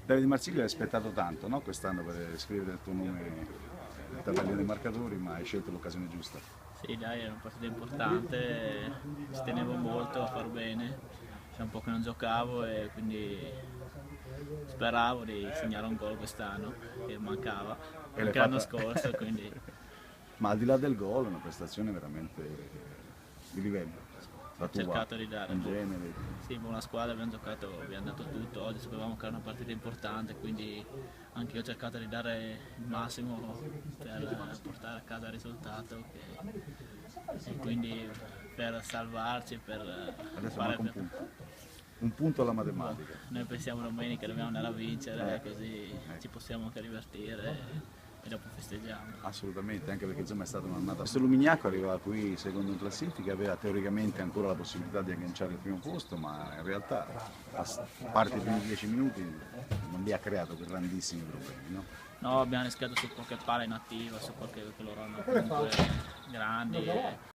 Davide Marsiglio hai aspettato tanto, no? Quest'anno per scrivere il tuo nome nel tabellino dei marcatori, ma hai scelto l'occasione giusta. Sì, dai, era una partita importante, ci tenevo molto a far bene, c'è un po' che non giocavo e quindi speravo di segnare un gol quest'anno, che mancava, E l'hai anche l'anno fatta. scorso, quindi Ma al di là del gol, è una prestazione veramente di livello, la ho tua, cercato di dare in genere. sì, buona squadra, abbiamo giocato, abbiamo dato tutto, oggi sapevamo che era una partita importante, quindi anche io ho cercato di dare il massimo per portare a casa il risultato e quindi per salvarci, per Adesso fare manca un per... punto. Un punto alla Boh, matematica. noi pensiamo domenica dobbiamo andare a vincere, così ci Ecco. possiamo anche divertire e dopo festeggiamo. Assolutamente, anche perché insomma è stata un'annata. Questo Lumignaco arrivava qui secondo in classifica, aveva teoricamente ancora la possibilità di agganciare il primo posto, ma in realtà a parte i primi 10 minuti non li ha creato grandissimi problemi, no? No, abbiamo rischiato su qualche palla inattiva, su qualche che loro hanno comunque grandi.